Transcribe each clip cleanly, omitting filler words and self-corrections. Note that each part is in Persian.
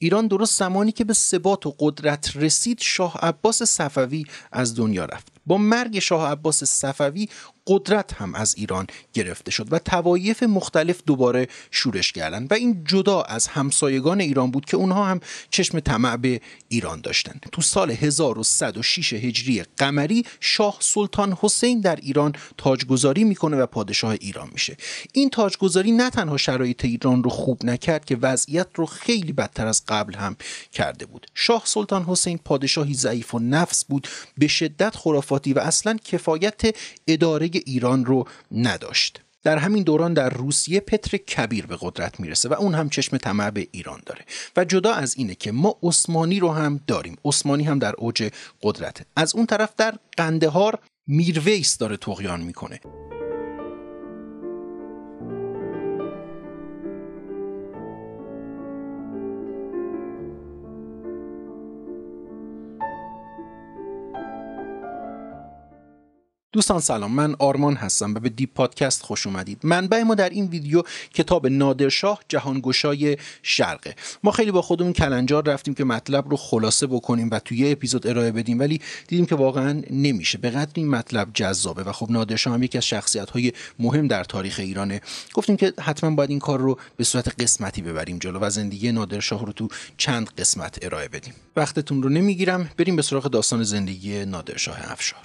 ایران درست زمانی که به ثبات و قدرت رسید شاه عباس صفوی از دنیا رفت. با مرگ شاه عباس صفوی قدرت هم از ایران گرفته شد و طوایف مختلف دوباره شورش کردند و این جدا از همسایگان ایران بود که اونها هم چشم طمع به ایران داشتند. تو سال 1106 هجری قمری شاه سلطان حسین در ایران تاجگذاری میکنه و پادشاه ایران میشه. این تاجگذاری نه تنها شرایط ایران رو خوب نکرد که وضعیت رو خیلی بدتر از قبل هم کرده بود. شاه سلطان حسین پادشاهی ضعیف و نفس بود، به شدت خرافاتی و اصلا کفایت اداره ایران رو نداشت. در همین دوران در روسیه پتر کبیر به قدرت میرسه و اون هم چشم طمع به ایران داره و جدا از اینه که ما عثمانی رو هم داریم. عثمانی هم در اوج قدرته. از اون طرف در قندهار میرویس داره طغیان میکنه. دوستان سلام، من آرمان هستم و به دیپ پادکست خوش اومدید. منبع ما در این ویدیو کتاب نادرشاه جهانگشای شرقه. ما خیلی با خودمون کلنجار رفتیم که مطلب رو خلاصه بکنیم و توی یه اپیزود ارائه بدیم، ولی دیدیم که واقعا نمیشه. به قدر این مطلب جذابه و خب نادرشاه هم یکی از شخصیت‌های مهم در تاریخ ایرانه. گفتیم که حتما باید این کار رو به صورت قسمتی ببریم جلو و زندگی نادرشاه رو تو چند قسمت ارائه بدیم. وقتتون رو نمیگیرم، بریم به سراغ داستان زندگی نادرشاه افشار.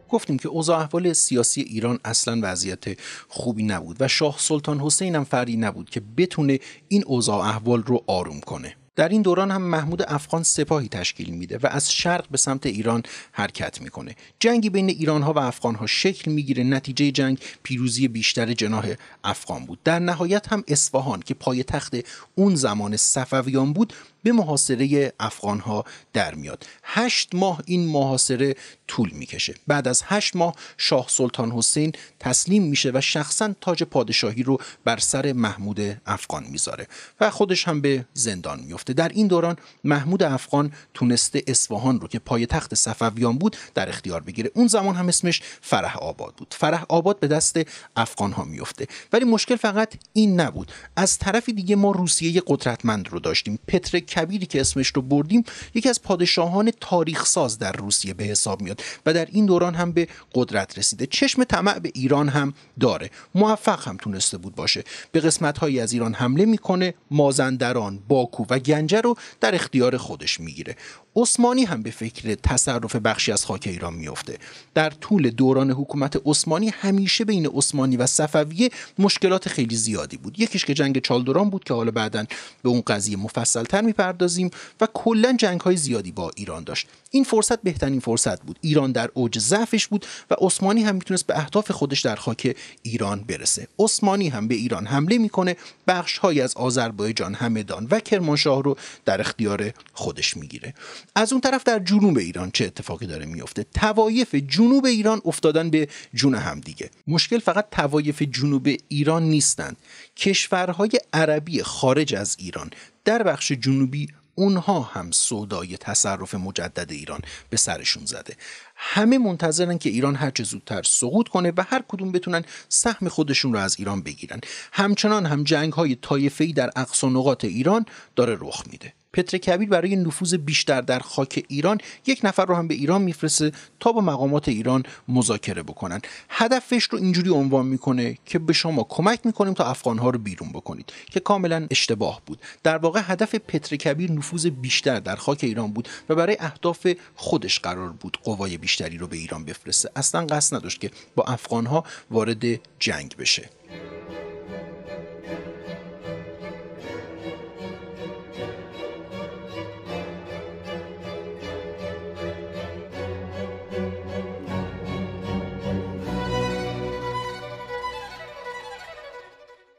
گفتیم که اوضاع احوال سیاسی ایران اصلا وضعیت خوبی نبود و شاه سلطان حسین هم فردی نبود که بتونه این اوضاع احوال رو آروم کنه. در این دوران هم محمود افغان سپاهی تشکیل میده و از شرق به سمت ایران حرکت میکنه. جنگی بین ایرانها و افغانها شکل میگیره. نتیجه جنگ پیروزی بیشتر جناح افغان بود. در نهایت هم اصفهان که پایتخت اون زمان صفویان بود به محاصره افغانها در میاد. 8 ماه این محاصره طول میکشه. بعد از 8 ماه شاه سلطان حسین تسلیم میشه و شخصا تاج پادشاهی رو بر سر محمود افغان میذاره و خودش هم به زندان میفته. در این دوران محمود افغان تونسته اصفهان رو که پایتخت صفویان بود در اختیار بگیره. اون زمان هم اسمش فرح آباد بود. فرح آباد به دست افغانها میفته. ولی مشکل فقط این نبود. از طرف دیگه ما روسیه قدرتمند رو داشتیم. پتر کبیری که اسمش رو بردیم یکی از پادشاهان تاریخ ساز در روسیه به حساب میاد و در این دوران هم به قدرت رسیده. چشم طمع به ایران هم داره. موفق هم تونسته بود باشه. به قسمت‌هایی از ایران حمله میکنه. مازندران، باکو و گنجه رو در اختیار خودش میگیره. عثمانی هم به فکر تصرف بخشی از خاک ایران میفته. در طول دوران حکومت عثمانی همیشه بین عثمانی و صفویه مشکلات خیلی زیادی بود. یکیش که جنگ چالدوران بود که حالا بعداً به اون قضیه مفصل‌تر میپردازیم و کلاً جنگ‌های زیادی با ایران داشت. این فرصت بهترین فرصت بود. ایران در اوج ضعفش بود و عثمانی هم میتونست به اهداف خودش در خاک ایران برسه. عثمانی هم به ایران حمله میکنه. بخش‌هایی از آذربایجان، همدان و کرمانشاه رو در اختیار خودش میگیره. از اون طرف در جنوب ایران چه اتفاقی داره میفته؟ طوایف جنوب ایران افتادن به جون هم دیگه. مشکل فقط طوایف جنوب ایران نیستند. کشورهای عربی خارج از ایران در بخش جنوبی اونها هم سودای تصرف مجدد ایران به سرشون زده. همه منتظرن که ایران هرچه زودتر سقوط کنه و هر کدوم بتونن سهم خودشون رو از ایران بگیرن. همچنان هم جنگ‌های طایفه‌ای در اقصا نقاط ایران داره رخ میده. پتر کبیر برای نفوذ بیشتر در خاک ایران یک نفر رو هم به ایران میفرسته تا با مقامات ایران مذاکره بکنن. هدفش رو اینجوری عنوان میکنه که به شما کمک میکنیم تا افغانها رو بیرون بکنید، که کاملا اشتباه بود. در واقع هدف پتر کبیر نفوذ بیشتر در خاک ایران بود و برای اهداف خودش قرار بود قوای بیشتری رو به ایران بفرسته. اصلا قصد نداشت که با افغانها وارد جنگ بشه.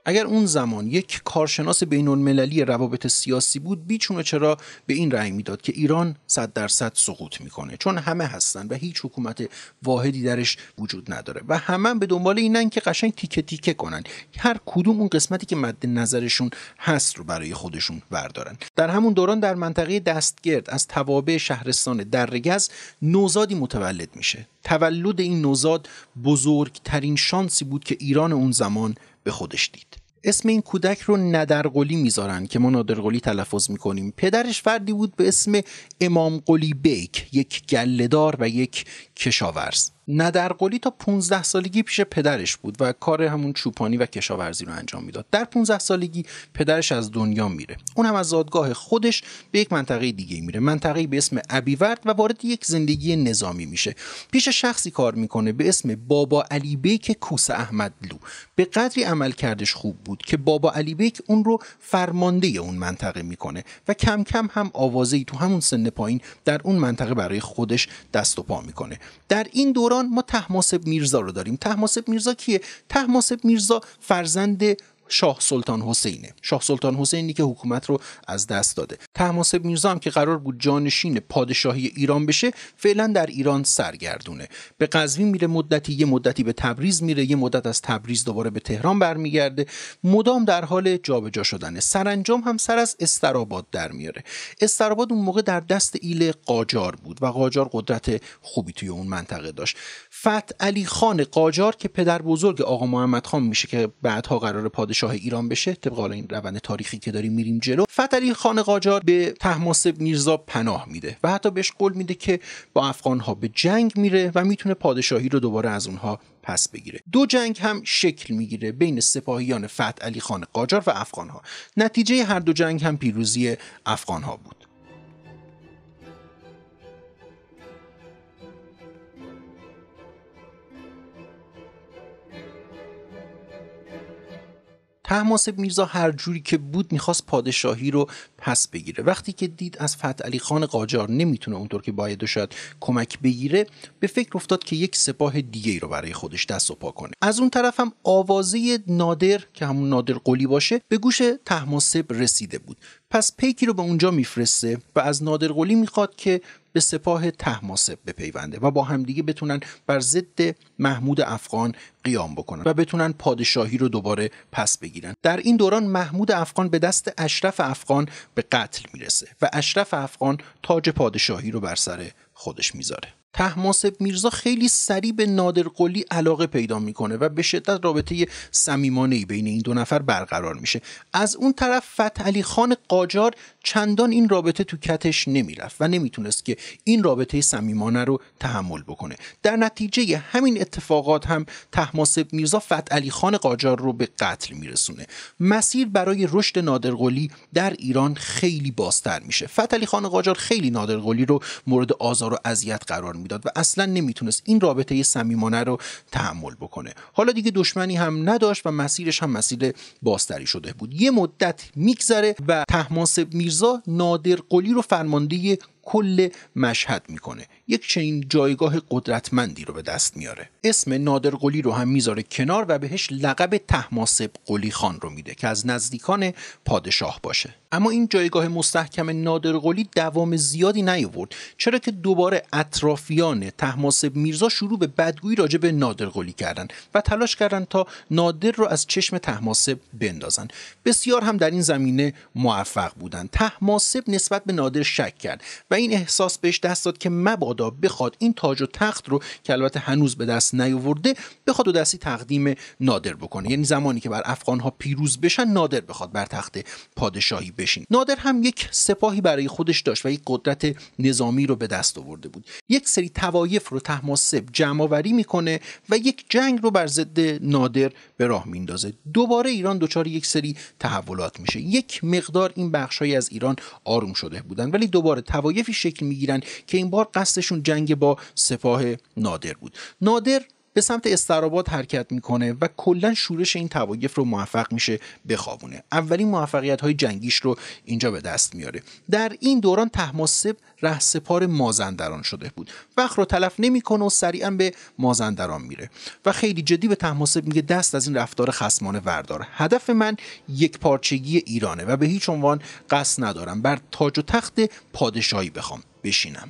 اگر اون زمان یک کارشناس بین‌المللی روابط سیاسی بود، بیچونه چرا به این رأی میداد که ایران 100% سقوط میکنه، چون همه هستن و هیچ حکومت واحدی درش وجود نداره و همه به دنبال اینن که قشنگ تیکه تیکه کنن، هر کدوم اون قسمتی که مد نظرشون هست رو برای خودشون بردارن. در همون دوران در منطقه دستگرد از توابع شهرستان درگز نوزادی متولد میشه. تولد این نوزاد بزرگترین شانسی بود که ایران اون زمان به خودش دید. اسم این کودک رو ندرقلی میذارن که ما نادرقلی تلفظ میکنیم. پدرش فردی بود به اسم امام قلی بیک، یک گله‌دار و یک کشاورز. ندرقلی تا 15 سالگی پیش پدرش بود و کار همون چوپانی و کشاورزی رو انجام میداد. در 15 سالگی پدرش از دنیا میره. اون هم از زادگاه خودش به یک منطقه دیگه میره، منطقه‌ای به اسم ابیورد، و وارد یک زندگی نظامی میشه. پیش شخصی کار میکنه به اسم بابا علی بیک کوس احمدلو. به قدری عمل کردش خوب بود که بابا علی بیک اون رو فرمانده اون منطقه میکنه و کم کم هم آوازه‌ای تو همون سن پایین در اون منطقه برای خودش دست و پا میکنه. در این دوران ما طهماسب میرزا رو داریم. طهماسب میرزا کیه؟ طهماسب میرزا فرزند شاه سلطان حسینه. شاه سلطان حسینی که حکومت رو از دست داده. طهماسب میرزا هم که قرار بود جانشین پادشاهی ایران بشه، فعلا در ایران سرگردونه. به قزوین میره مدتی، یه مدتی به تبریز میره، یه مدت از تبریز دوباره به تهران برمیگرده، مدام در حال جابجا شدنه. سرانجام هم سر از استراباد در میاره. استراباد اون موقع در دست ایل قاجار بود و قاجار قدرت خوبی توی اون منطقه داشت. فتح علی خان قاجار که پدر بزرگ آقا محمد خان میشه که بعدها قرار پادشاه ایران بشه، طبق این روند تاریخی که داریم میریم جلو، فتح علی خان قاجار به طهماسب میرزا پناه میده و حتی بهش قول میده که با افغانها به جنگ میره و میتونه پادشاهی رو دوباره از اونها پس بگیره. دو جنگ هم شکل میگیره بین سپاهیان فتح علی خان قاجار و افغانها. نتیجه هر دو جنگ هم پیروزی افغانها بود. طهماسب میرزا هر جوری که بود میخواست پادشاهی رو پس بگیره. وقتی که دید از فتح علی خان قاجار نمیتونه اونطور که باید و شاید کمک بگیره، به فکر افتاد که یک سپاه دیگه رو برای خودش دست و پا کنه. از اون طرف هم آوازه نادر که همون نادر قلی باشه به گوش طهماسب رسیده بود. پس پیکی رو به اونجا میفرسته و از نادر قلی میخواد که به سپاه طهماسب بپیونده و با همدیگه بتونن بر ضد محمود افغان قیام بکنن و بتونن پادشاهی رو دوباره پس بگیرن. در این دوران محمود افغان به دست اشرف افغان به قتل میرسه و اشرف افغان تاج پادشاهی رو بر سر خودش میذاره. طهماسب میرزا خیلی سریع به نادر قلی علاقه پیدا میکنه و به شدت رابطه صمیمانه‌ای بین این دو نفر برقرار میشه. از اون طرف فتح علی خان قاجار چندان این رابطه تو کتش نمیرفت و نمیتونست که این رابطه صمیمانه رو تحمل بکنه. در نتیجه همین اتفاقات هم طهماسب میرزا فتح علی خان قاجار رو به قتل میرسونه. مسیر برای رشد نادر قلی در ایران خیلی بازتر میشه. فتح علی خان قاجار خیلی نادر قلی رو مورد آزار و اذیت قرار میداد و اصلا نمیتونست این رابطه صمیمانه رو تحمل بکنه. حالا دیگه دشمنی هم نداشت و مسیرش هم مسیر بازتری شده بود. یه مدت میگذره و طهماسب میرزا نادر قلی رو فرمانده کل مشهد میکنه. یک چنین جایگاه قدرتمندی رو به دست میاره. اسم نادر قلی رو هم میذاره کنار و بهش لقب طهماسب قلی خان رو میده که از نزدیکان پادشاه باشه. اما این جایگاه مستحکم نادر قلی دوام زیادی نیاورد، چرا که دوباره اطرافیان طهماسب میرزا شروع به بدگویی راجع به نادر قلی کردن و تلاش کردن تا نادر رو از چشم طهماسب بندازن. بسیار هم در این زمینه موفق بودن. طهماسب نسبت به نادر شک کرد و این احساس بهش دست داد که مبادا بخواد این تاج و تخت رو که البته هنوز به دست نیاورده بخواد و دستی تقدیم نادر بکنه. یعنی زمانی که بر افغانها پیروز بشن نادر بخواد بر تخت پادشاهی بشین. نادر هم یک سپاهی برای خودش داشت و یک قدرت نظامی رو به دست آورده بود. یک سری توایف رو طهماسب جمع آوری میکنه و یک جنگ رو بر ضد نادر به راه میندازه. دوباره ایران دچار یک سری تحولات میشه. یک مقدار این بخشای از ایران آروم شده بودن ولی دوباره توایفی شکل میگیرن که این بار قصدشون جنگ با سپاه نادر بود. نادر به سمت استراباد حرکت میکنه و کلا شورش این طوایف رو موفق میشه بخوابونه. اولین موفقیت‌های جنگیش رو اینجا به دست میاره. در این دوران طهماسپ رهسپار مازندران شده بود. وقت رو تلف نمیکنه و سریعا به مازندران میره و خیلی جدی به طهماسپ میگه دست از این رفتار خصمانه وردار. هدف من یک پارچگی ایرانه و به هیچ عنوان قصد ندارم بر تاج و تخت پادشاهی بخوام بشینم.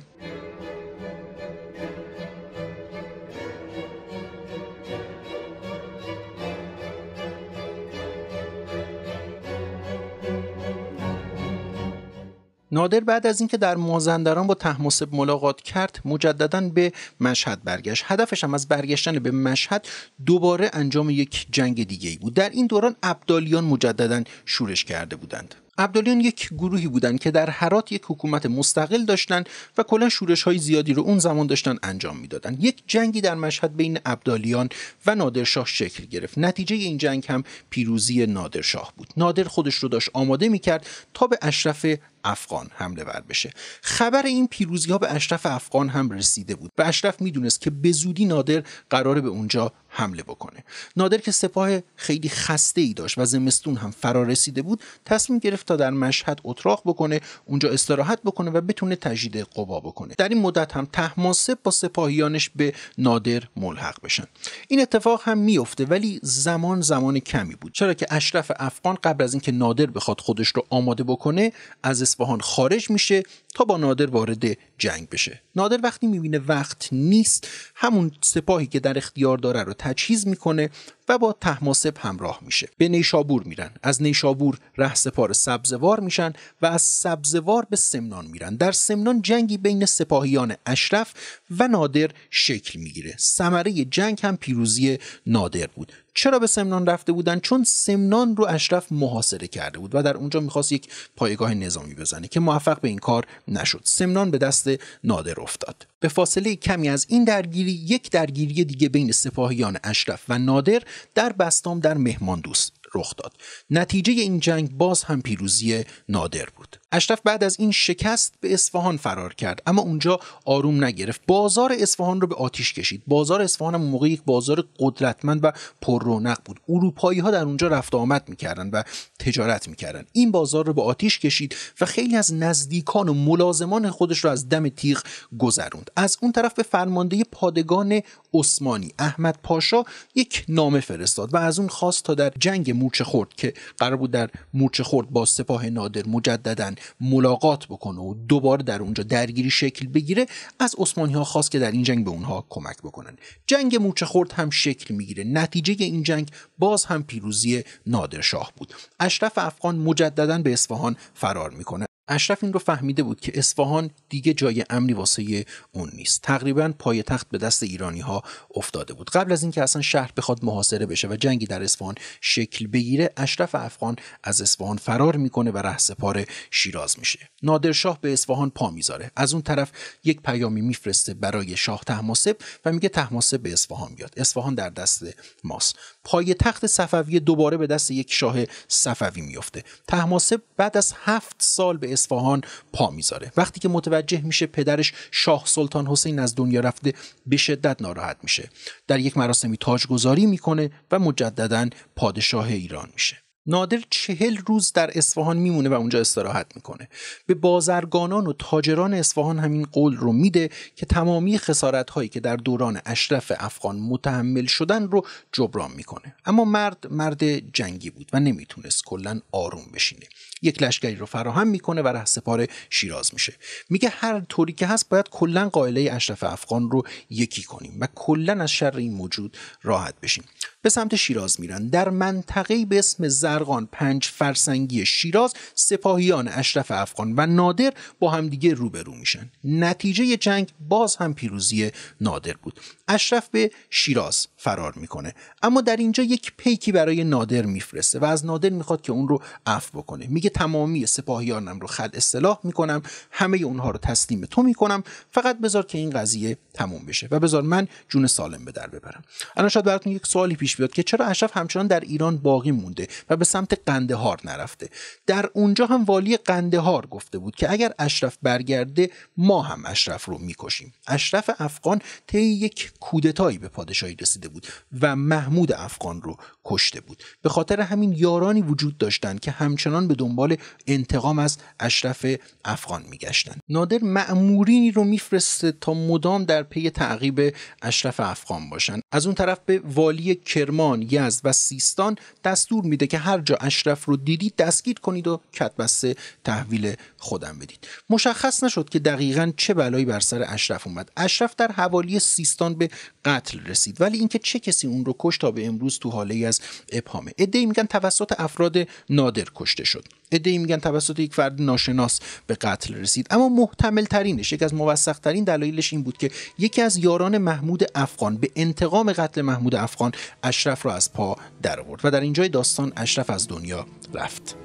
نادر بعد از اینکه در مازندران با طهماسپ ملاقات کرد مجدداً به مشهد برگشت. هدفش هم از برگشتن به مشهد دوباره انجام یک جنگ دیگه‌ای بود. در این دوران ابدالیان مجدداً شورش کرده بودند. ابدالیان یک گروهی بودند که در هرات یک حکومت مستقل داشتند و کلا شورش‌های زیادی رو اون زمان داشتن انجام میدادند. یک جنگی در مشهد بین ابدالیان و نادرشاه شکل گرفت. نتیجه این جنگ هم پیروزی نادرشاه بود. نادر خودش رو داشت آماده می‌کرد تا به اشرف افغان حمله ور بشه. خبر این پیروزی ها به اشرف افغان هم رسیده بود و اشرف میدونست که به زودی نادر قراره به اونجا حمله بکنه. نادر که سپاه خیلی خسته ای داشت و زمستون هم فرا رسیده بود تصمیم گرفت تا در مشهد اتراق بکنه، اونجا استراحت بکنه و بتونه تجدید قوا بکنه. در این مدت هم طهماسپ با سپاهیانش به نادر ملحق بشن. این اتفاق هم میفته ولی زمان کمی بود، چرا که اشرف افغان قبل از اینکه نادر بخواد خودش رو آماده بکنه از اصفهان خارج میشه تا با نادر وارد جنگ بشه. نادر وقتی میبینه وقت نیست همون سپاهی که در اختیار داره رو تجهیز میکنه و با طهماسپ همراه میشه. به نیشابور میرن. از نیشابور رهسپار سبزوار میشن و از سبزوار به سمنان میرن. در سمنان جنگی بین سپاهیان اشرف و نادر شکل میگیره. ثمره جنگ هم پیروزی نادر بود. چرا به سمنان رفته بودن؟ چون سمنان رو اشرف محاصره کرده بود و در اونجا میخواست یک پایگاه نظامی بزنه که موفق به این کار نشد. سمنان به دست نادر افتاد. به فاصله کمی از این درگیری یک درگیری دیگه بین سپاهیان اشرف و نادر در بسطام در مهماندوست رخ داد. نتیجه این جنگ باز هم پیروزی نادر بود. اشرف بعد از این شکست به اصفهان فرار کرد اما اونجا آروم نگرفت. بازار اصفهان رو به آتیش کشید. بازار اصفهان هم موقع یک بازار قدرتمند و پر رونق بود. اروپایی ها در اونجا رفت و آمد میکردن و تجارت میکردن. این بازار رو به آتیش کشید و خیلی از نزدیکان و ملازمان خودش رو از دم تیغ گذروند. از اون طرف به فرمانده پادگان عثمانی احمد پاشا یک نامه فرستاد و از اون خواست تا در جنگ مورچه خورد که قرار بود در مورچه خورد با سپاه نادر مجدداً ملاقات بکنه و دوباره در اونجا درگیری شکل بگیره، از عثمانی ها خواست که در این جنگ به اونها کمک بکنن. جنگ مورچه خورد هم شکل میگیره. نتیجه این جنگ باز هم پیروزی نادرشاه بود. اشرف افغان مجدداً به اصفهان فرار میکنه. اشرف این رو فهمیده بود که اصفهان دیگه جای امنی واسه اون نیست. تقریبا پایتخت به دست ایرانی ها افتاده بود. قبل از اینکه اصلا شهر بخواد محاصره بشه و جنگی در اصفهان شکل بگیره، اشرف افغان از اصفهان فرار میکنه و رهسپار شیراز میشه. نادرشاه به اصفهان پا میذاره. از اون طرف یک پیامی میفرسته برای شاه طهماسپ و میگه طهماسپ به اصفهان بیاد. اصفهان در دست ماست. پایتخت صفوی دوباره به دست یک شاه صفوی میفته. طهماسپ بعد از 7 سال به اصفهان پا میذاره. وقتی که متوجه میشه پدرش شاه سلطان حسین از دنیا رفته به شدت ناراحت میشه. در یک مراسمی تاجگذاری میکنه و مجددا پادشاه ایران میشه. نادر 40 روز در اصفهان میمونه و اونجا استراحت میکنه. به بازرگانان و تاجران اصفهان همین قول رو میده که تمامی خسارت هایی که در دوران اشرف افغان متحمل شدن رو جبران میکنه. اما مرد جنگی بود و نمیتونست کلا آروم بشینه. یک لشکری رو فراهم میکنه و رهسپار شیراز میشه. میگه هر طوری که هست باید کلا قائله اشرف افغان رو یکی کنیم و کلا از شر این موجود راحت بشیم. به سمت شیراز میرن. در منطقه‌ای به اسم زرقان 5 فرسنگی شیراز سپاهیان اشرف افغان و نادر با همدیگه روبرو میشن. نتیجه جنگ باز هم پیروزی نادر بود. اشرف به شیراز فرار میکنه اما در اینجا یک پیکی برای نادر میفرسته و از نادر میخواد که اون رو عفو بکنه. میگه تمامی سپاهیانم رو خلع اصلاح میکنم، همه اونها رو تسلیم تو میکنم، فقط بذار که این قضیه تموم بشه و بذار من جون سالم به در ببرم. الان شاید براتون یک سوالی پیش بیاد که چرا اشرف همچنان در ایران باقی مونده و به سمت قندهار نرفته. در اونجا هم والی قندهار گفته بود که اگر اشرف برگرده ما هم اشرف رو میکشیم. اشرف افغان طی یک کودتایی به پادشاهی رسیده بود و محمود افغان رو کشته بود. به خاطر همین یارانی وجود داشتن که همچنان به دنبال انتقام از اشرف افغان میگشتن. نادر مأمورینی رو میفرسته تا مدام در پی تعقیب اشرف افغان باشن. از اون طرف به والی کرمان، یزد و سیستان دستور میده که هر جا اشرف رو دیدید دستگیر کنید و کتبسته تحویل خودم بدید. مشخص نشد که دقیقاً چه بلایی بر سر اشرف اومد. اشرف در حوالی سیستان به قتل رسید، ولی اینکه چه کسی اون رو کشت تا به امروز تو حاله از ابهامه. عده‌ای میگن توسط افراد نادر کشته شد، عده‌ای میگن توسط یک فرد ناشناس به قتل رسید، اما محتمل ترینش، یک از موثق ترین دلایلش این بود که یکی از یاران محمود افغان به انتقام قتل محمود افغان اشرف را از پا درآورد و در اینجای داستان اشرف از دنیا رفت.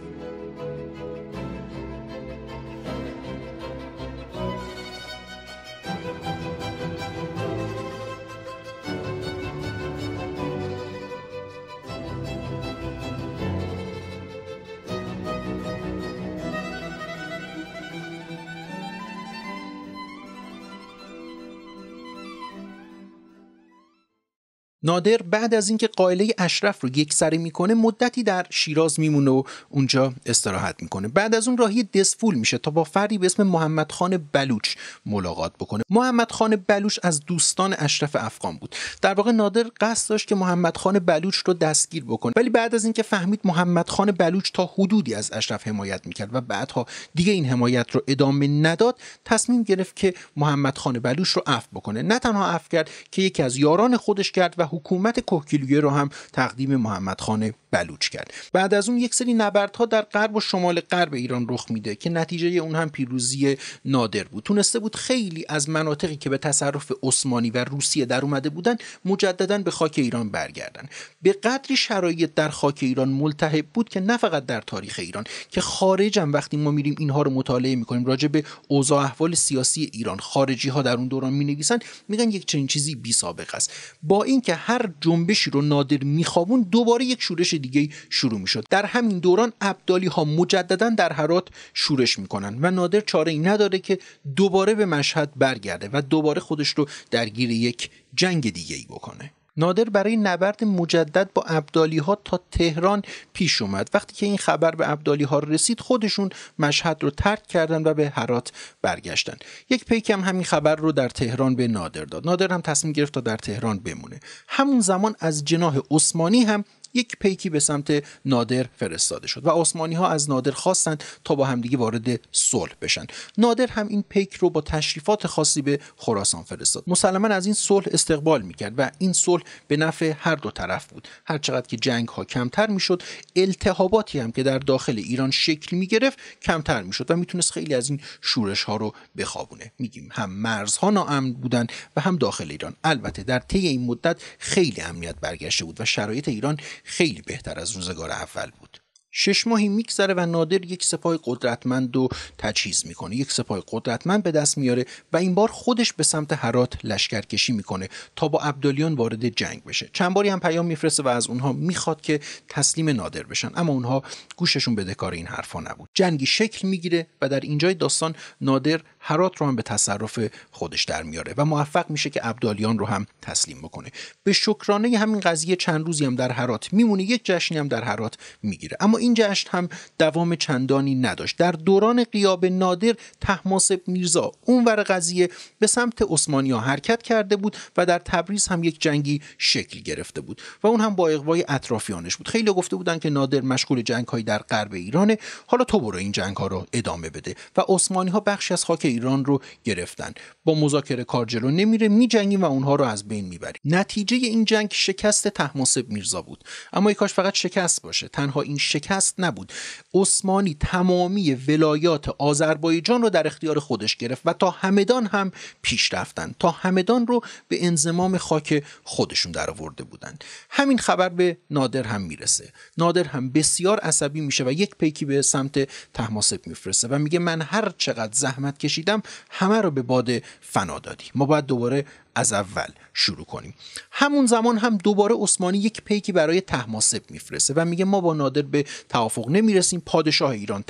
نادر بعد از اینکه قائله اشرف رو یکسره میکنه مدتی در شیراز میمونه و اونجا استراحت میکنه. بعد از اون راهی دسفول میشه تا با فردی به اسم محمد خان بلوچ ملاقات بکنه. محمد خان بلوچ از دوستان اشرف افغان بود. در واقع نادر قصد داشت که محمد خان بلوچ رو دستگیر بکنه، ولی بعد از اینکه فهمید محمد خان بلوچ تا حدودی از اشرف حمایت میکرد و بعدها دیگه این حمایت رو ادامه نداد، تصمیم گرفت که محمد خان بلوچ رو عفو بکنه. نه تنها عفو کرد که یکی از یاران خودش کرد و حکومت کوهگیلویه رو هم تقدیم محمد خان بلوچ کرد. بعد از اون یک سری نبردها در غرب و شمال غرب ایران رخ میده که نتیجه اون هم پیروزی نادر بود. تونسته بود خیلی از مناطقی که به تصرف عثمانی و روسیه در اومده بودن مجددا به خاک ایران برگردن. به قدری شرایط در خاک ایران ملتهب بود که نه فقط در تاریخ ایران که خارج هم وقتی ما میریم اینها رو مطالعه میکنیم، راجع به اوضاع احوال سیاسی ایران خارجی ها در اون دوران مینویسن، میگن یک چنین چیزی بی سابقه است. با اینکه هر جنبشی رو نادر میخوابون دوباره یک شورش دیگه شروع میشد. در همین دوران ابدالی ها مجددا در هرات شورش میکنن و نادر چاره ای نداره که دوباره به مشهد برگرده و دوباره خودش رو درگیر یک جنگ دیگه ای بکنه. نادر برای نبرد مجدد با ابدالی ها تا تهران پیش اومد. وقتی که این خبر به ابدالی ها رسید خودشون مشهد رو ترک کردن و به هرات برگشتن. یک پیک هم همین خبر رو در تهران به نادر داد. نادر هم تصمیم گرفت تا در تهران بمونه. همون زمان از جناح عثمانی هم یک پیکی به سمت نادر فرستاده شد و عثمانی ها از نادر خواستند تا با همدیگه وارد صلح بشن. نادر هم این پیک رو با تشریفات خاصی به خراسان فرستاد. مسلماً از این صلح استقبال میکرد و این صلح به نفع هر دو طرف بود. هر چقدر که جنگ ها کمتر میشد، التهاباتی هم که در داخل ایران شکل میگرفت کمتر میشد و میتونست خیلی از این شورش ها رو بخوابونه. میگیم هم مرزها ناامن بودن و هم داخل ایران. البته در طی این مدت خیلی امنیت برگشته بود و شرایط ایران خیلی بهتر از روزگار اول بود. 6 ماهی میگذره و نادر یک سپاه قدرتمند رو تجهیز میکنه، یک سپاه قدرتمند به دست میاره و این بار خودش به سمت هرات لشکرکشی میکنه تا با ابدالیان وارد جنگ بشه. چند باری هم پیام میفرسته و از اونها میخواد که تسلیم نادر بشن، اما اونها گوششون به کار این حرفا نبود. جنگی شکل میگیره و در اینجای داستان نادر هرات رو هم به تصرف خودش در میاره و موفق میشه که ابدالیان رو هم تسلیم بکنه. به شکرانه همین قضیه چند روزی هم در هرات میمونه، یک جشنی هم در هرات میگیره. اما این جشن هم دوام چندانی نداشت. در دوران غیاب نادر، طهماسب میرزا اونور قضیه به سمت عثمانی‌ها حرکت کرده بود و در تبریز هم یک جنگی شکل گرفته بود و اون هم با اغوای اطرافیانش بود. خیلی گفته بودن که نادر مشغول جنگ‌های در غرب ایرانه، حالا تو برو این جنگ‌ها رو ادامه بده و عثمانی‌ها بخشی از خاک ایران رو گرفتن. با مذاکره کار جلو نمیره، میجنگیم و اونها رو از بین میبریم. نتیجه این جنگ شکست طهماسب میرزا بود. اما ای کاش فقط شکست باشه. تنها این شکست نبود. عثمانی تمامی ولایات آذربایجان رو در اختیار خودش گرفت و تا همدان هم پیش رفتن. تا همدان رو به انضمام خاک خودشون در آورده بودن. همین خبر به نادر هم میرسه. نادر هم بسیار عصبی میشه و یک پیکی به سمت طهماسب میفرسته و میگه من هر چقدر زحمت کشیدم کشیدم همه رو به باد فنا دادی، ما باید دوباره از اول شروع کنیم. همون زمان هم دوباره عثمانی یک پیکی برای طهماسب میفرسته و میگه ما با نادر به توافق نمیرسیم، پادشاه ایران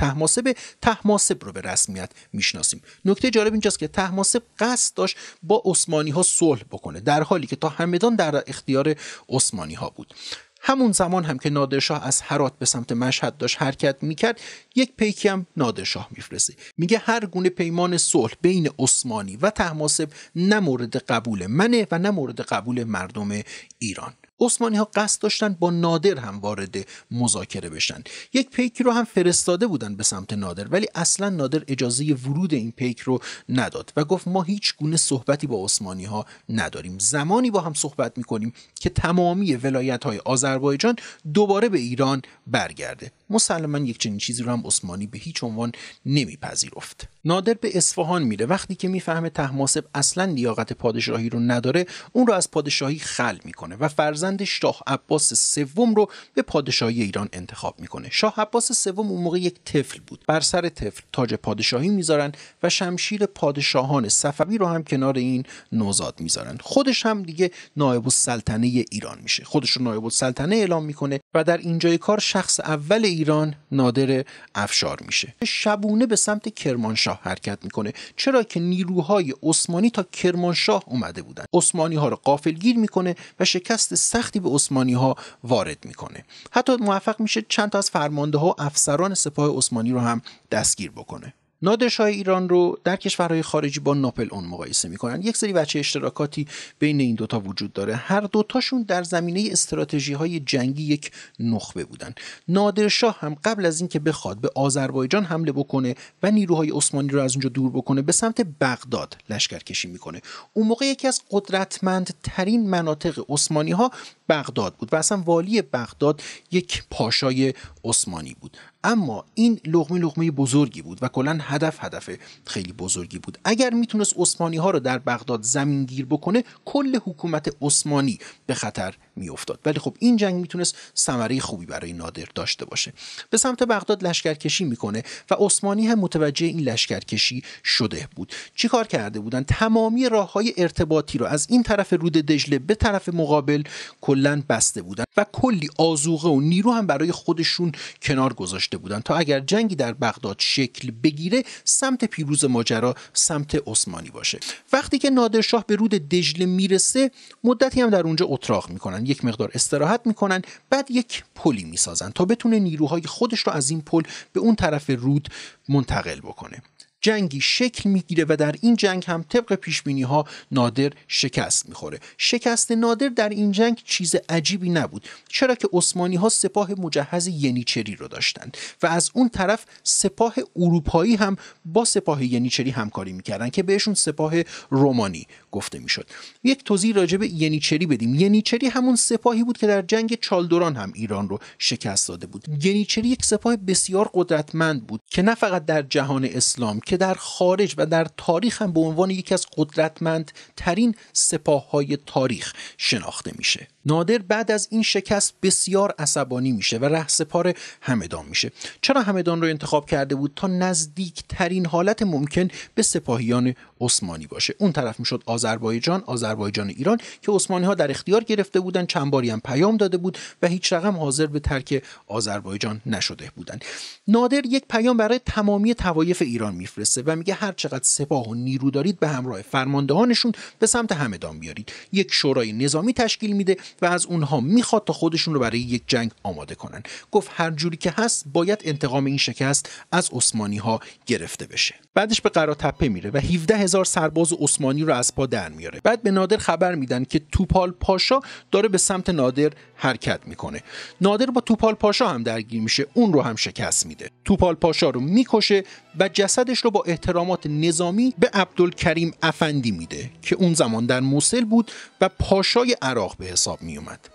طهماسب رو به رسمیت میشناسیم. نکته جالب اینجاست که طهماسب قصد داشت با عثمانی ها صلح بکنه، در حالی که تا همدان در اختیار عثمانی ها بود. همون زمان هم که نادرشاه از هرات به سمت مشهد داشت حرکت میکرد، یک پیکی هم نادرشاه میفرسته، میگه هر گونه پیمان صلح بین عثمانی و طهماسب نه مورد قبول منه و نه مورد قبول مردم ایران. عثمانی ها قصد داشتن با نادر هم وارد مذاکره بشن. یک پیک رو هم فرستاده بودن به سمت نادر، ولی اصلا نادر اجازه ورود این پیک رو نداد و گفت ما هیچ گونه صحبتی با عثمانی ها نداریم، زمانی با هم صحبت میکنیم که تمامی ولایت های آذربایجان دوباره به ایران برگرده. مسلماً یک چنین چیزی رو هم عثمانی به هیچ عنوان نمیپذیرفت. نادر به اصفهان میره. وقتی که میفهمه طهماسب اصلا لیاقت پادشاهی رو نداره، اون رو از پادشاهی خلع میکنه و فرزند شاه عباس سوم رو به پادشاهی ایران انتخاب میکنه. شاه عباس سوم اون موقع یک طفل بود. بر سر طفل تاج پادشاهی میذارن و شمشیر پادشاهان صفوی رو هم کنار این نوزاد میذارن. خودش هم دیگه نایب السلطنه ایران میشه. خودش رو نایب السلطنه اعلام میکنه و در اینجای کار شخص اول ایران نادر افشار میشه. شبونه به سمت کرمانشاه حرکت میکنه، چرا که نیروهای عثمانی تا کرمانشاه اومده بودن. عثمانی ها رو غافلگیر میکنه و شکست سختی به عثمانی ها وارد میکنه. حتی موفق میشه چند تا از فرمانده ها و افسران سپاه عثمانی رو هم دستگیر بکنه. نادرشاه ایران رو در کشورهای خارجی با ناپلئون مقایسه میکنن. یک سری وجه اشتراکاتی بین این دوتا وجود داره. هر دوتاشون در زمینه استراتژی های جنگی یک نخبه بودن. نادرشاه هم قبل از اینکه بخواد به آذربایجان حمله بکنه و نیروهای عثمانی رو از اونجا دور بکنه، به سمت بغداد لشکرکشی میکنه. اون موقع یکی از قدرتمندترین مناطق عثمانی ها بغداد بود و اصلا والی بغداد یک پاشای عثمانی بود. اما این لقمه بزرگی بود و کلا هدف خیلی بزرگی بود. اگر میتونست عثمانی ها رو در بغداد زمین گیر بکنه، کل حکومت عثمانی به خطر میافتاد. ولی خب این جنگ میتونست ثمره خوبی برای نادر داشته باشه. به سمت بغداد لشکرکشی میکنه و عثمانی هم متوجه این لشکرکشی شده بود. چیکار کرده بودن؟ تمامی راههای ارتباطی رو از این طرف رود دجله به طرف مقابل کلا بسته بودن و کلی آذوقه و نیرو هم برای خودشون کنار گذاشته بودن تا اگر جنگی در بغداد شکل بگیره، سمت پیروز ماجرا سمت عثمانی باشه. وقتی که نادرشاه به رود دجله میرسه، مدتی هم در اونجا اتراق میکنن، یک مقدار استراحت میکنن، بعد یک پلی میسازن تا بتونه نیروهای خودش رو از این پل به اون طرف رود منتقل بکنه. جنگی شکل میگیره و در این جنگ هم طبق پیشبینی ها نادر شکست میخوره. شکست نادر در این جنگ چیز عجیبی نبود، چرا که عثمانی ها سپاه مجهز ینیچری رو داشتند و از اون طرف سپاه اروپایی هم با سپاه ینیچری همکاری میکردن که بهشون سپاه رومانی گفته میشد. یک توضیح راجع به ینیچری بدیم. ینیچری همون سپاهی بود که در جنگ چالدوران هم ایران رو شکست داده بود. ینیچری یک سپاه بسیار قدرتمند بود که نه فقط در جهان اسلام که در خارج و در تاریخ هم به عنوان یکی از قدرتمندترین سپاه‌های تاریخ شناخته میشه. نادر بعد از این شکست بسیار عصبانی میشه و رهسپار همدان میشه. چرا همدان رو انتخاب کرده بود؟ تا نزدیک ترین حالت ممکن به سپاهیان عثمانی باشه. اون طرف میشد آذربایجان ایران که عثمانی ها در اختیار گرفته بودن، چند باری هم پیام داده بود و هیچ رقم حاضر به ترک آذربایجان نشده بودند. نادر یک پیام برای تمامی طوایف ایران میفرسته و میگه هر چقدر سپاه و نیرو دارید به همراه فرماندهانشون به سمت همدان بیارید. یک شورای نظامی تشکیل میده و از اونها میخواد تا خودشون رو برای یک جنگ آماده کنن. گفت هر جوری که هست باید انتقام این شکست از عثمانی ها گرفته بشه. بعدش به قراتپه میره و 17,000 سرباز عثمانی رو از پا در میاره. بعد به نادر خبر میدن که توپال پاشا داره به سمت نادر حرکت میکنه. نادر با توپال پاشا هم درگیر میشه، اون رو هم شکست میده. توپال پاشا رو میکشه و جسدش رو با احترامات نظامی به عبدالکریم افندی میده که اون زمان در موصل بود و پاشای عراق به حساب میومد.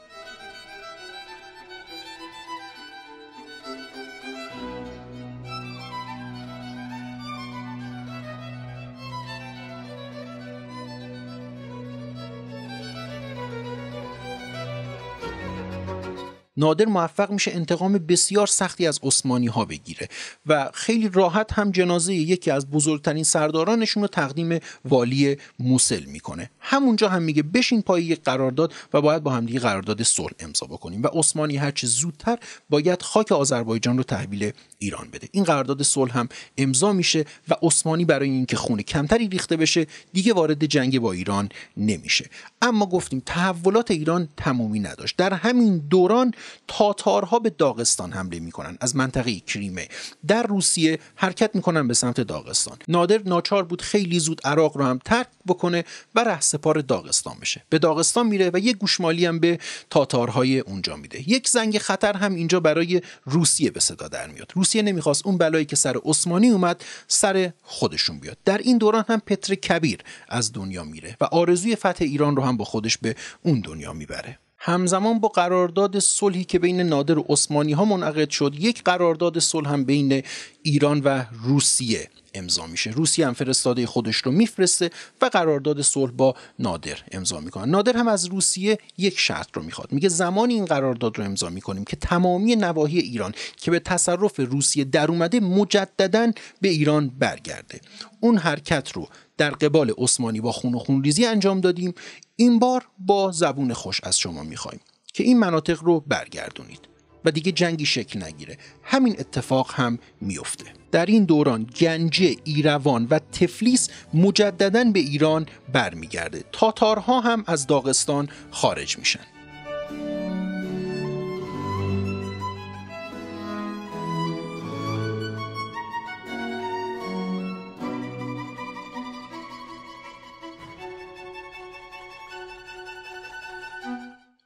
نادر موفق میشه انتقام بسیار سختی از عثمانی ها بگیره و خیلی راحت هم جنازه یکی از بزرگترین سردارانشون رو تقدیم والی موصل میکنه. همونجا هم میگه بشین پای یک قرارداد و باید با هم دیگه قرارداد صلح امضا بکنیم و عثمانی هر چه زودتر باید خاک آذربایجان رو تحویل ایران بده. این قرارداد صلح هم امضا میشه و عثمانی برای اینکه خون کمتری ریخته بشه دیگه وارد جنگ با ایران نمیشه. اما گفتیم تحولات ایران تمومی نداشت. در همین دوران تاتارها به داغستان حمله میکنن، از منطقه کریمه در روسیه حرکت میکنن به سمت داغستان. نادر ناچار بود خیلی زود عراق رو هم ترک بکنه و رهسپار داغستان بشه. به داغستان میره و یک گوشمالی هم به تاتارهای اونجا میده. یک زنگ خطر هم اینجا برای روسیه به صدا در میاد. روسیه نمیخواست اون بلایی که سر عثمانی اومد سر خودشون بیاد. در این دوران هم پتر کبیر از دنیا میره و آرزوی فتح ایران رو هم با خودش به اون دنیا میبره. همزمان با قرارداد صلحی که بین نادر و عثمانی ها منعقد شد، یک قرارداد صلح هم بین ایران و روسیه امضا میشه. روسیه هم فرستاده خودش رو میفرسته و قرارداد صلح با نادر امضا میکنه. نادر هم از روسیه یک شرط رو میخواد. میگه زمانی این قرارداد رو امضا میکنیم که تمامی نواحی ایران که به تصرف روسیه در اومده مجدداً به ایران برگرده. اون حرکت رو در قبال عثمانی با خون و خونریزی انجام دادیم، این بار با زبون خوش از شما میخوایم که این مناطق رو برگردونید و دیگه جنگی شکل نگیره. همین اتفاق هم میفته. در این دوران گنجه، ایروان و تفلیس مجدداً به ایران برمیگرده. تاتارها هم از داغستان خارج میشن.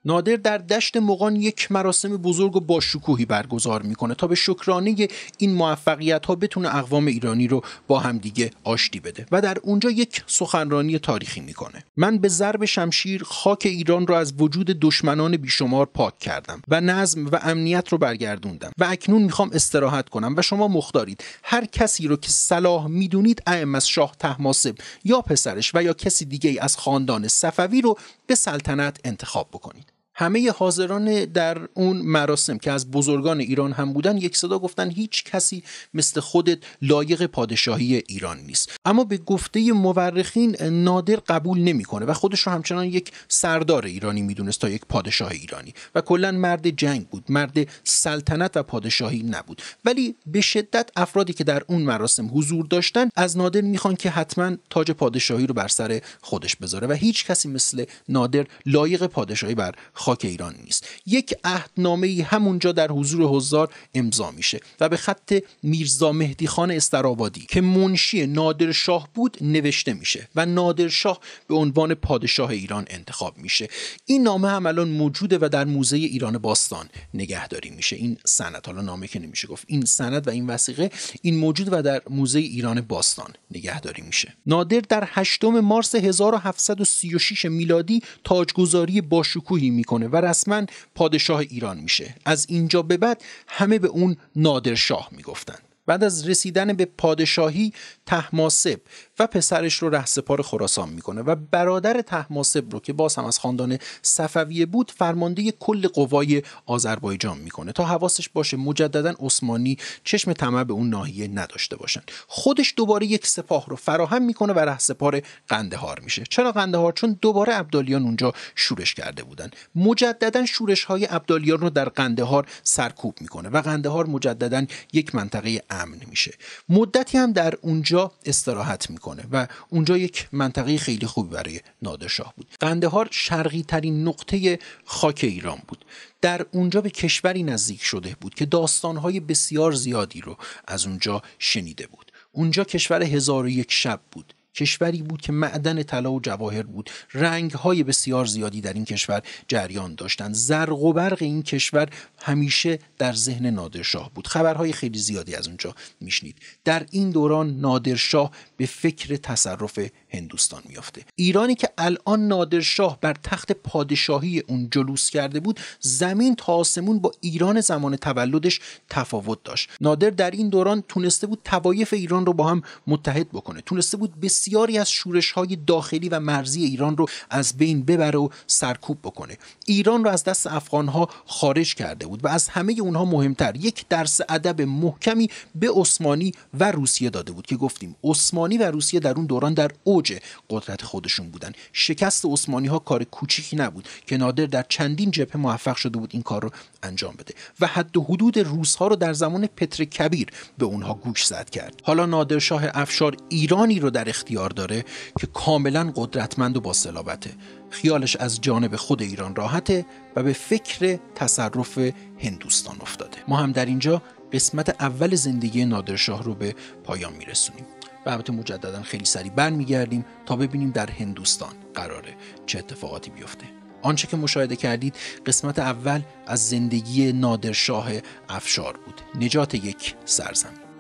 نادر در دشت مغان یک مراسم بزرگ و با شکوهی برگزار میکنه تا به شکرانه این موفقیت ها بتونه اقوام ایرانی رو با هم دیگه آشتی بده و در اونجا یک سخنرانی تاریخی میکنه. من به ضرب شمشیر خاک ایران رو از وجود دشمنان بیشمار پاک کردم و نظم و امنیت رو برگردوندم و اکنون میخوام استراحت کنم و شما مختارید هر کسی رو که صلاح میدونید اعم از شاه طهماسب یا پسرش و یا کسی دیگه از خاندان صفوی رو به سلطنت انتخاب بکنید. همه حاضران در اون مراسم که از بزرگان ایران هم بودن یک صدا گفتن هیچ کسی مثل خودت لایق پادشاهی ایران نیست. اما به گفته مورخین نادر قبول نمیکنه و خودش رو همچنان یک سردار ایرانی میدونست تا یک پادشاه ایرانی و کلا مرد جنگ بود، مرد سلطنت و پادشاهی نبود. ولی به شدت افرادی که در اون مراسم حضور داشتن از نادر میخوان که حتما تاج پادشاهی رو بر سر خودش بذاره و هیچ کسی مثل نادر لایق پادشاهی بر خاک ایران نیست. یک عهدنامه‌ای همونجا در حضور حضار امضا میشه و به خط میرزا مهدی خان استرآبادی که منشی نادر شاه بود نوشته میشه و نادر شاه به عنوان پادشاه ایران انتخاب میشه. این نامه هم الان موجوده و در موزه ایران باستان نگهداری میشه. این سند، حالا نامه که نمیشه گفت، این سند و این وثیقه این موجود و در موزه ایران باستان نگهداری میشه. نادر در 8 مارس 1736 میلادی تاجگذاری با شکوهی میکنه و رسما پادشاه ایران میشه. از اینجا به بعد همه به اون نادر شاه میگفتن. بعد از رسیدن به پادشاهی طهماسب و پسرش رو رهسپار خراسان میکنه و برادر طهماسب رو که باز هم از خاندان صفویه بود فرمانده کل قوای آذربایجان میکنه تا حواسش باشه مجددا عثمانی چشم طمع به اون ناحیه نداشته باشن. خودش دوباره یک سپاه رو فراهم میکنه و رهسپار قندهار میشه. چرا قندهار؟ چون دوباره ابدالیان اونجا شورش کرده بودن. مجددا شورش های ابدالیان رو در قندهار سرکوب میکنه و قندهار مجددا یک منطقه امن میشه. مدتی هم در اونجا استراحت میکنه و اونجا یک منطقه خیلی خوبی برای نادرشاه بود. قندهار شرقی ترین نقطه خاک ایران بود. در اونجا به کشوری نزدیک شده بود که داستانهای بسیار زیادی رو از اونجا شنیده بود. اونجا کشور 1001 شب بود. کشوری بود که معدن طلا و جواهر بود. رنگ‌های بسیار زیادی در این کشور جریان داشتند. زرق و برق این کشور همیشه در ذهن نادرشاه بود. خبرهای خیلی زیادی از اونجا میشنید. در این دوران نادرشاه به فکر تصرف هندوستان میافته. ایرانی که الان نادرشاه بر تخت پادشاهی اون جلوس کرده بود، زمین تا آسمون با ایران زمان تولدش تفاوت داشت. نادر در این دوران تونسته بود طوایف ایران رو با هم متحد بکنه، تونسته بود بسیاری از شورش‌های داخلی و مرزی ایران رو از بین ببره و سرکوب بکنه. ایران رو از دست افغان‌ها خارج کرده بود و از همه اونها مهمتر یک درس ادب محکمی به عثمانی و روسیه داده بود که گفتیم عثمانی و روسیه در اون دوران در اوج قدرت خودشون بودن. شکست عثمانی‌ها کار کوچیکی نبود که نادر در چندین جبهه موفق شده بود این کار رو انجام بده و حد و حدود روس‌ها رو در زمان پتر کبیر به اونها گوش زد کرد. حالا نادرشاه افشار ایرانی رو در اختیار داره که کاملا قدرتمند و با صلابته. خیالش از جانب خود ایران راحته و به فکر تصرف هندوستان افتاده. ما هم در اینجا قسمت اول زندگی نادرشاه رو به پایان میرسونیم و البته مجددا خیلی سریع برمیگردیم تا ببینیم در هندوستان قراره چه اتفاقاتی بیفته. آنچه که مشاهده کردید قسمت اول از زندگی نادرشاه افشار بود، نجات یک سرزمین.